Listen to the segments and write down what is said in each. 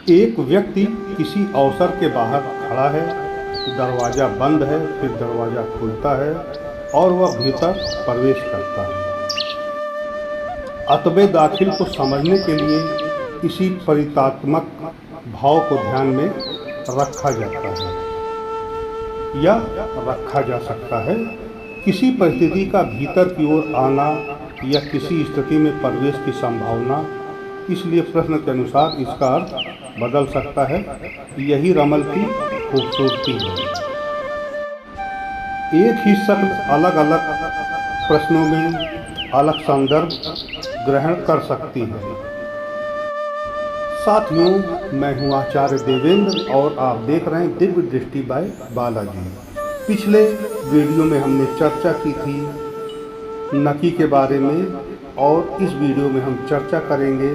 एक व्यक्ति किसी अवसर के बाहर खड़ा है, दरवाज़ा बंद है, फिर दरवाज़ा खुलता है और वह भीतर प्रवेश करता है। अतबे दाखिल को समझने के लिए इसी परितात्मक भाव को ध्यान में रखा जाता है या रखा जा सकता है। किसी परिस्थिति का भीतर की ओर आना या किसी स्थिति में प्रवेश की संभावना, इसलिए प्रश्न के अनुसार इसका अर्थ बदल सकता है। यही रमल की खूबसूरती है। एक ही शब्द अलग अलग प्रश्नों में अलग संदर्भ ग्रहण कर सकती है। साथियों, मैं हूं आचार्य देवेंद्र और आप देख रहे हैं दिव्य दृष्टि बाय बालाजी। पिछले वीडियो में हमने चर्चा की थी नकी के बारे में और इस वीडियो में हम चर्चा करेंगे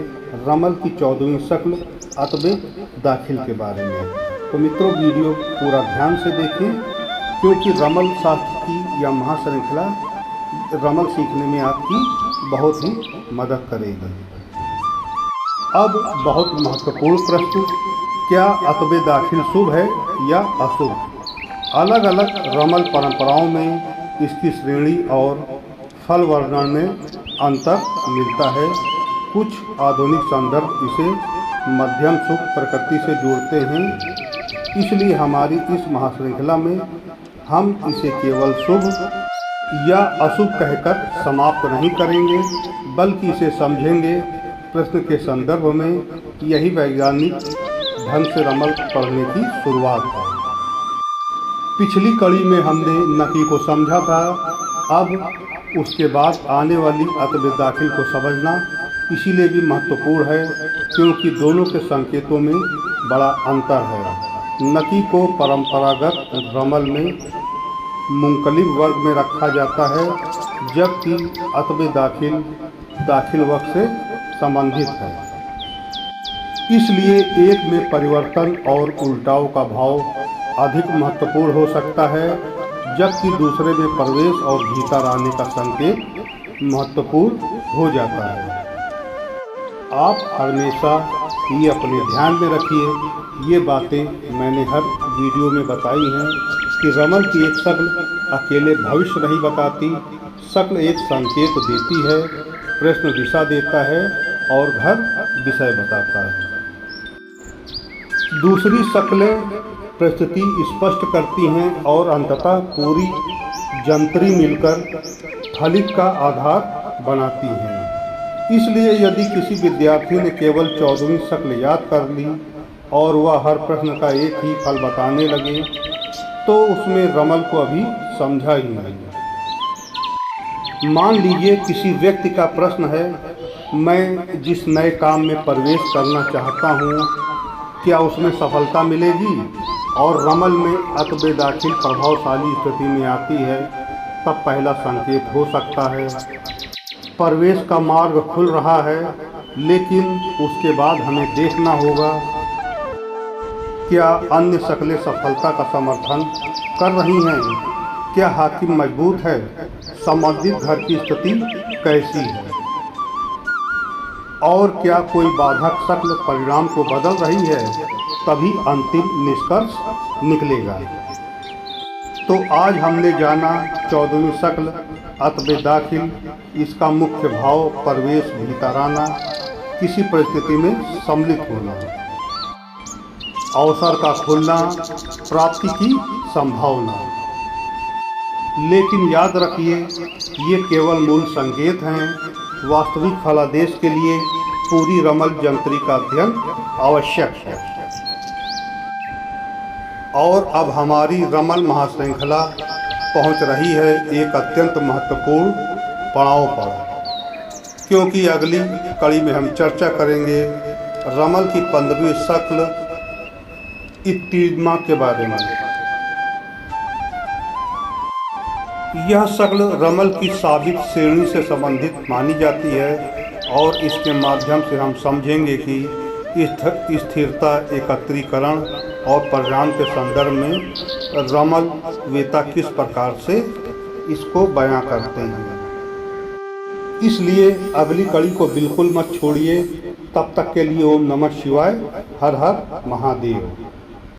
रमल की 14वीं शक्ल अतबे दाखिल के बारे में। तो मित्रों, वीडियो पूरा ध्यान से देखें क्योंकि रमल शास्त्र की यह महाश्रृंखला रमल सीखने में आपकी बहुत ही मदद करेगी। अब बहुत महत्वपूर्ण प्रश्न, क्या अतबे दाखिल शुभ है या अशुभ? अलग अलग रमल परंपराओं में इसकी श्रेणी और फल वर्णन में अंतर मिलता है। कुछ आधुनिक संदर्भ इसे मध्यम शुभ प्रकृति से जोड़ते हैं, इसलिए हमारी इस महाश्रृंखला में हम इसे केवल शुभ या अशुभ कहकर समाप्त नहीं करेंगे, बल्कि इसे समझेंगे प्रश्न के संदर्भ में। यही वैज्ञानिक ढंग से रमल पढ़ने की शुरुआत है। पिछली कड़ी में हमने नकी को समझा था, अब उसके बाद आने वाली अतबे दाखिल को समझना इसीलिए भी महत्वपूर्ण है क्योंकि दोनों के संकेतों में बड़ा अंतर है। नकी को परंपरागत रमल में मुंकलिब वर्ग में रखा जाता है, जबकि अतबे दाखिल वर्ग से संबंधित है। इसलिए एक में परिवर्तन और उल्टाव का भाव अधिक महत्वपूर्ण हो सकता है, जबकि दूसरे में प्रवेश और भीतर आने का संकेत महत्वपूर्ण हो जाता है। आप हमेशा ये अपने ध्यान में रखिए, ये बातें मैंने हर वीडियो में बताई हैं कि रमल की एक शक्ल अकेले भविष्य नहीं बताती। शक्ल एक संकेत देती है, प्रश्न दिशा देता है और घर विषय बताता है। दूसरी शक्लें परिस्थिति स्पष्ट करती हैं और अंततः पूरी जंत्री मिलकर फलित का आधार बनाती हैं। इसलिए यदि किसी विद्यार्थी ने केवल 14वीं शक्ल याद कर ली और वह हर प्रश्न का एक ही फल बताने लगे तो उसमें रमल को अभी समझा ही नहीं। मान लीजिए किसी व्यक्ति का प्रश्न है, मैं जिस नए काम में प्रवेश करना चाहता हूँ क्या उसमें सफलता मिलेगी? और रमल में अतबे दाखिल प्रभावशाली स्थिति में आती है, तब पहला संकेत हो सकता है प्रवेश का मार्ग खुल रहा है। लेकिन उसके बाद हमें देखना होगा क्या अन्य शक्लें सफलता का समर्थन कर रही हैं, क्या हाकिम मजबूत है, संबंधित घर की स्थिति कैसी है और क्या कोई बाधक शक्ल परिणाम को बदल रही है, तभी अंतिम निष्कर्ष निकलेगा। तो आज हमने जाना 14वीं शक्ल अतबे दाखिल, इसका मुख्य भाव प्रवेश, भीतर आना, किसी परिस्थिति में सम्मिलित होना, अवसर का खुलना, प्राप्ति की संभावना। लेकिन याद रखिए ये केवल मूल संकेत हैं, वास्तविक फलादेश के लिए पूरी रमल जंत्री का अध्ययन आवश्यक है। और अब हमारी रमल महाश्रृंखला पहुंच रही है एक अत्यंत महत्वपूर्ण पड़ाव पर, क्योंकि अगली कड़ी में हम चर्चा करेंगे रमल की 15वीं शक्ल इत्तीमा के बारे में। यह शक्ल रमल की साबित श्रेणी से संबंधित मानी जाती है और इसके माध्यम से हम समझेंगे कि स्थिरता, एकत्रीकरण और परिणाम के संदर्भ में रमल वेता किस प्रकार से इसको बयां करते हैं। इसलिए अगली कड़ी को बिल्कुल मत छोड़िए तब तक के लिए ओम नमः शिवाय, हर हर महादेव।